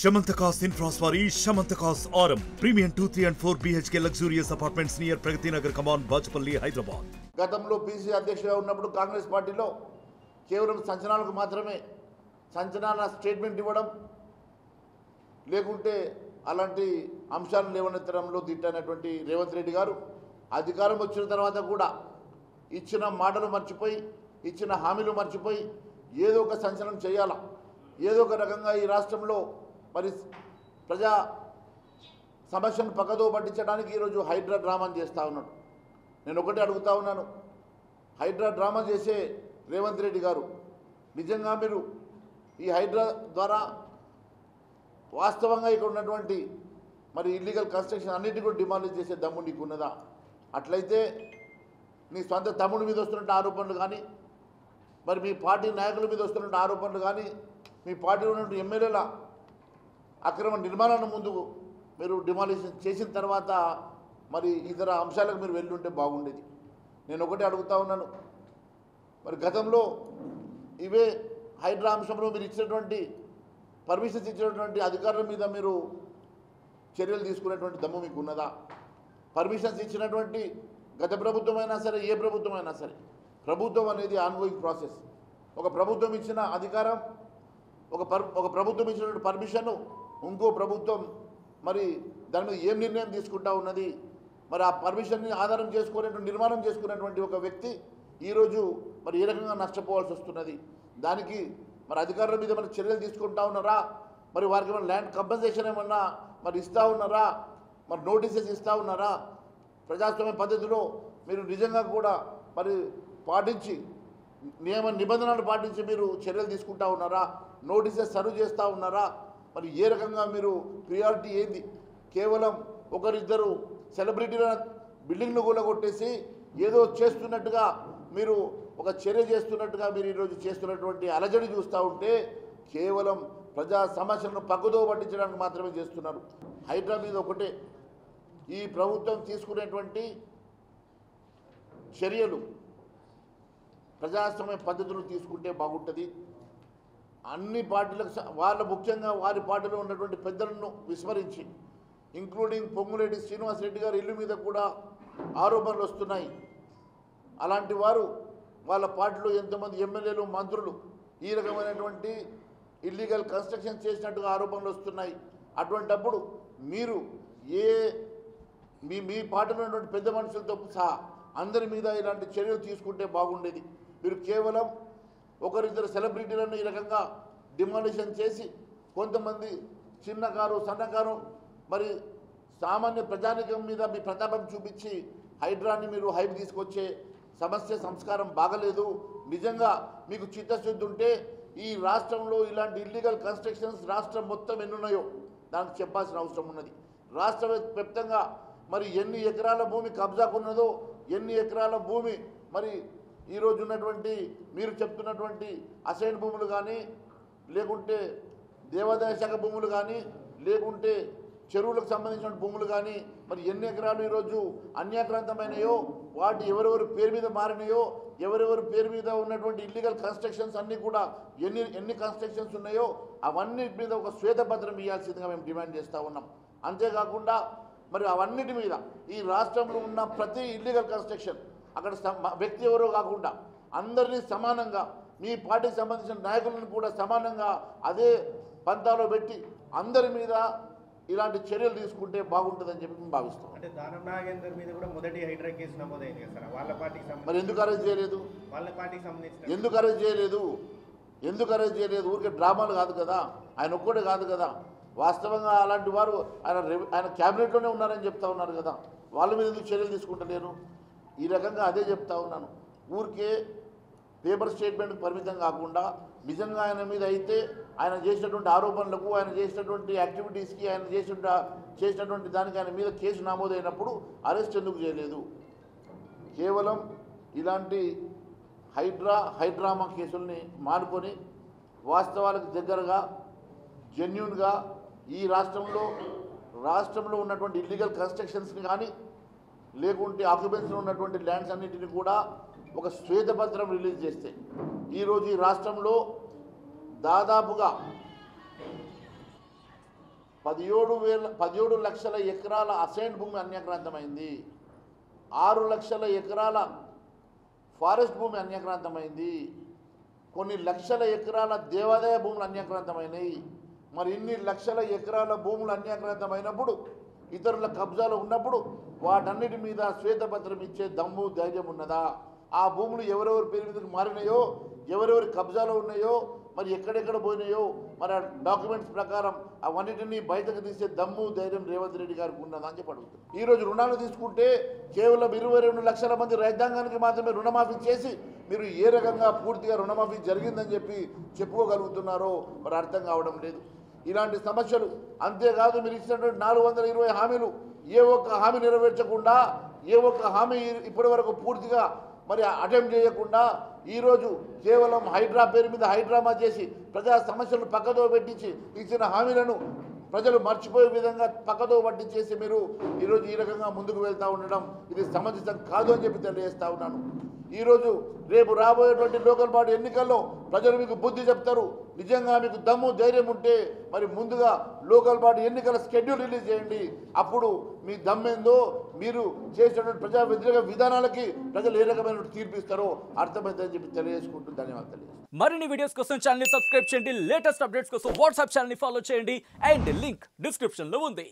Shamantakas Infraswari, Shamantakas Aurum, Premium 2, 3 and 4 BHK luxurious apartments near Pragati Nagar, Kaman, Bajpalli, Hyderabad. గతంలో PC అధ్యక్షుడిగా ఉన్నప్పుడు కాంగ్రెస్ పార్టీలో కేవలం సంచలనాలకు మాత్రమే సంచలన స్టేట్మెంట్ ఇవ్వడం లేకుంటే అలాంటి అంశాలను లేవనెత్తడంలో దిట్టైనటువంటి రేవంత్ రెడ్డి గారు అధికారం వచ్చిన తర్వాత కూడా ఇచ్చిన మాటలు మర్చిపోయి ఇచ్చిన హామీలు మర్చిపోయి ఏదో ఒక సంచలనం చేయాలా ఏదో ఒక రకంగా ఈ రాష్ట్రంలో మరి ప్రజా సమస్యను పక్కదో పట్టించడానికి ఈరోజు హైడ్రా డ్రామాను చేస్తూ ఉన్నాడు. నేను ఒకటే అడుగుతా ఉన్నాను, హైడ్రా డ్రామా చేసే రేవంత్ రెడ్డి గారు నిజంగా మీరు ఈ హైడ్రా ద్వారా వాస్తవంగా ఇక్కడ ఉన్నటువంటి మరి ఇల్లీగల్ కన్స్ట్రక్షన్ అన్నిటి కూడా డిమాలిష్ చేసే దమ్ము నీకు ఉన్నదా? అట్లయితే నీ సొంత తమ్ముడి మీద వస్తున్న ఆరోపణలు కానీ మరి మీ పార్టీ నాయకుల మీద వస్తున్న ఆరోపణలు కానీ మీ పార్టీలో ఉన్నటువంటి ఎమ్మెల్యేల అక్రమ నిర్మాణాన్ని ముందు మీరు డిమాలిషన్ చేసిన తర్వాత మరి ఇతర అంశాలకు మీరు వెళ్ళుంటే బాగుండేది. నేను ఒకటే అడుగుతా ఉన్నాను, మరి గతంలో ఇవే హైడ్రా అంశంలో మీరు ఇచ్చినటువంటి పర్మిషన్స్ ఇచ్చినటువంటి అధికారుల మీద మీరు చర్యలు తీసుకునేటువంటి దమ్ము మీకు ఉన్నదా? పర్మిషన్స్ ఇచ్చినటువంటి గత ప్రభుత్వం అయినా సరే ఏ ప్రభుత్వం అయినా సరే, ప్రభుత్వం అనేది ఆన్గోయింగ్ ప్రాసెస్. ఒక ప్రభుత్వం ఇచ్చిన అధికారం ఒక ప్రభుత్వం ఇచ్చినటువంటి పర్మిషన్ ఇంకో ప్రభుత్వం మరి దాని మీద ఏం నిర్ణయం తీసుకుంటా ఉన్నది, మరి ఆ పర్మిషన్ని ఆధారం చేసుకునేటువంటి నిర్మాణం చేసుకునేటువంటి ఒక వ్యక్తి ఈరోజు మరి ఏ రకంగా నష్టపోవాల్సి వస్తున్నది? దానికి మరి అధికారుల మీద మరి చర్యలు తీసుకుంటా ఉన్నారా? మరి వారికి ఏమైనా ల్యాండ్ కంపెన్సేషన్ ఏమన్నా మరి ఇస్తూ ఉన్నారా? మరి నోటీసెస్ ఇస్తూ ఉన్నారా? ప్రజాస్వామ్య పద్ధతిలో మీరు నిజంగా కూడా మరి పాటించి నియమ నిబంధనలు పాటించి మీరు చర్యలు తీసుకుంటా ఉన్నారా? నోటీసెస్ సర్వ్ చేస్తూ ఉన్నారా? మరి ఏ రకంగా మీరు ప్రియారిటీ ఏంది? కేవలం ఒకరిద్దరు సెలబ్రిటీల బిల్డింగ్ను కూలగొట్టేసి ఏదో చేస్తున్నట్టుగా మీరు ఒక చర్య చేస్తున్నట్టుగా మీరు ఈరోజు చేస్తున్నటువంటి అలజడి చూస్తూ ఉంటే కేవలం ప్రజా సమస్యలను పక్కదో పట్టించడానికి మాత్రమే చేస్తున్నారు. హైడ్రా మీద ఒకటే, ఈ ప్రభుత్వం తీసుకునేటువంటి చర్యలు ప్రజాస్వామ్య పద్ధతులు తీసుకుంటే బాగుంటుంది. అన్ని పార్టీలకు ముఖ్యంగా వారి పార్టీలో ఉన్నటువంటి పెద్దలను విస్మరించి ఇంక్లూడింగ్ పొంగులేటి శ్రీనివాసరెడ్డి గారి ఇల్లు మీద కూడా ఆరోపణలు వస్తున్నాయి. అలాంటి వారు వాళ్ళ పార్టీలో ఎంతమంది ఎమ్మెల్యేలు మంత్రులు ఈ రకమైనటువంటి ఇల్లీగల్ కన్స్ట్రక్షన్ చేసినట్టుగా ఆరోపణలు వస్తున్నాయి. అటువంటప్పుడు మీరు మీ పార్టీలో ఉన్నటువంటి పెద్ద మనుషులతో సహా అందరి మీద ఇలాంటి చర్యలు తీసుకుంటే బాగుండేది. మీరు కేవలం ఒకరిద్దరు సెలబ్రిటీలను ఈ రకంగా డిమాలిషన్ చేసి కొంతమంది చిన్నకారు సన్నకారు మరి సామాన్య ప్రజానికం మీద మీ ప్రతాపం చూపించి హైడ్రాని మీరు హైప్ తీసుకొచ్చే సంస్కారం బాగలేదు. నిజంగా మీకు చిత్తశుద్ధి ఉంటే ఈ రాష్ట్రంలో ఇలాంటి ఇల్లీగల్ కన్స్ట్రక్షన్స్ రాష్ట్రం మొత్తం ఎన్నున్నాయో దానికి చెప్పాల్సిన అవసరం ఉన్నది. రాష్ట్ర వ్యాప్తంగా మరి ఎన్ని ఎకరాల భూమి కబ్జాకున్నదో, ఎన్ని ఎకరాల భూమి మరి ఈరోజు ఉన్నటువంటి మీరు చెప్తున్నటువంటి అసైన్ భూములు కానీ లేకుంటే దేవాదాయ శాఖ భూములు కానీ లేకుంటే చెరువులకు సంబంధించిన భూములు కానీ మరి ఎన్ని ఎకరాలు ఈరోజు అన్యాక్రాంతమైనయో, వాటి ఎవరెవరి పేరు మీద మారినాయో, ఎవరెవరి పేరు మీద ఉన్నటువంటి ఇల్లీగల్ కన్స్ట్రక్షన్స్ అన్నీ కూడా ఎన్ని కన్స్ట్రక్షన్స్ ఉన్నాయో అవన్నిటి మీద ఒక శ్వేతపత్రం ఇవ్వాల్సిందిగా మేము డిమాండ్ చేస్తూ ఉన్నాం. అంతేకాకుండా మరి అవన్నిటి మీద ఈ రాష్ట్రంలో ఉన్న ప్రతి ఇల్లీగల్ కన్స్ట్రక్షన్ అక్కడ వ్యక్తి ఎవరో కాకుండా అందరినీ సమానంగా మీ పార్టీకి సంబంధించిన నాయకులను కూడా సమానంగా అదే పంతాలో పెట్టి అందరి మీద ఇలాంటి చర్యలు తీసుకుంటే బాగుంటుందని చెప్పి మేము భావిస్తాం. అంటే దానం నాగేందర్ మీద కూడా మొదటి హైడ్రా కేసు నమోదైంది కదా సార్, వాళ్ళ పార్టీకి సంబంధించి. మరి ఎందుకు అరెస్ట్ చేయలేదు? వాళ్ళ పార్టీకి సంబంధించి ఎందుకు అరెస్ట్ చేయలేదు? ఊరికే డ్రామాలు కాదు కదా, ఆయన ఒక్కడే కాదు కదా. వాస్తవంగా అలాంటి వారు ఆయన క్యాబినెట్లోనే ఉన్నారని చెప్తా ఉన్నారు కదా, వాళ్ళ మీద ఎందుకు చర్యలు తీసుకుంటలేరు? ఈ రకంగా అదే చెప్తా ఉన్నాను. ఊరికే పేపర్ స్టేట్మెంట్కి పరిమితం కాకుండా నిజంగా ఆయన మీద అయితే ఆయన చేసినటువంటి ఆరోపణలకు, ఆయన చేసినటువంటి యాక్టివిటీస్కి, ఆయన చేసినటువంటి దానికి ఆయన మీద కేసు నమోదైనప్పుడు అరెస్ట్ ఎందుకు చేయలేదు? కేవలం ఇలాంటి హైడ్రామా కేసుల్ని మానుకొని వాస్తవాలకు దగ్గరగా జెన్యూన్గా ఈ రాష్ట్రంలో ఉన్నటువంటి ఇల్లీగల్ కన్స్ట్రక్షన్స్ని కానీ లేకుంటే ఆక్యుపెన్సీలో ఉన్నటువంటి ల్యాండ్స్ అన్నింటినీ కూడా ఒక శ్వేతపత్రం రిలీజ్ చేస్తే ఈరోజు ఈ రాష్ట్రంలో దాదాపుగా 17 లక్షల ఎకరాల అసైన్ భూమి అన్యాక్రాంతమైంది. 6 లక్షల ఎకరాల ఫారెస్ట్ భూమి అన్యాక్రాంతమైంది. కొన్ని లక్షల ఎకరాల దేవాదాయ భూములు అన్యాక్రాంతమైనవి. మరి ఇన్ని లక్షల ఎకరాల భూములు అన్యాక్రాంతమైనప్పుడు, ఇతరుల కబ్జాలో ఉన్నప్పుడు వాటన్నిటి మీద శ్వేతపత్రం ఇచ్చే దమ్ము ధైర్యం ఉన్నదా? ఆ భూములు ఎవరెవరి పేరు మీదకి మారినాయో, ఎవరెవరి కబ్జాలో ఉన్నాయో, మరి ఎక్కడెక్కడ పోయినాయో, మరి ఆ డాక్యుమెంట్స్ ప్రకారం అవన్నిటినీ బయటకు తీసే దమ్ము ధైర్యం రేవంత్ రెడ్డి గారికి ఉన్నదా అని చెప్పి అడుగుతుంది. ఈరోజు రుణాలు తీసుకుంటే కేవలం 22 లక్షల మంది రైతాంగానికి మాత్రమే రుణమాఫీ చేసి మీరు ఏ రకంగా పూర్తిగా రుణమాఫీ జరిగిందని చెప్పి చెప్పుకోగలుగుతున్నారో మరి అర్థం కావడం లేదు. ఇలాంటి సమస్యలు అంతేకాదు, మీరు ఇచ్చినటువంటి 420 హామీలు ఏ ఒక్క హామీ నెరవేర్చకుండా, ఏ ఒక్క హామీ ఇప్పటి వరకు పూర్తిగా మరి అటెంప్ట్ చేయకుండా ఈరోజు కేవలం హైడ్రా పేరు మీద హైడ్రామా చేసి ప్రజా సమస్యలను పక్కదో పెట్టించి ఇచ్చిన హామీలను ప్రజలు మర్చిపోయే విధంగా పక్కదో పట్టించేసి మీరు ఈరోజు ఈ రకంగా ముందుకు వెళ్తూ ఉండడం ఇది సమంజసం కాదు అని చెప్పి తెలియజేస్తూ ఉన్నాను. ఈరోజు రేపు రాబోయేటువంటి లోకల్ బాడీ ఎన్నికల్లో ప్రజలు మీకు బుద్ధి చెప్తారు. నిజంగా మీకు దమ్ము ధైర్యం ఉంటే మరి ముందుగా లోకల్ బాడీ ఎన్నికల షెడ్యూల్ రిలీజ్ చేయండి. అప్పుడు మీ దమ్మేందో, మీరు చేసినటువంటి ప్రజా వ్యతిరేక విధానాలకి ప్రజలు ఏ రకమైన తీర్పు ఇస్తారో అర్థమైందని చెప్పి తెలియజేసుకుంటూ ధన్యవాదాలు. మరిన్ని వీడియోస్ కోసం ఛానల్ ని సబ్స్క్రైబ్ చేయండి. లేటెస్ట్ అప్డేట్స్ కోసం వాట్సాప్ ఛానల్ ని ఫాలో చేయండి. అండ్ లింక్ డిస్క్రిప్షన్ లో ఉంది.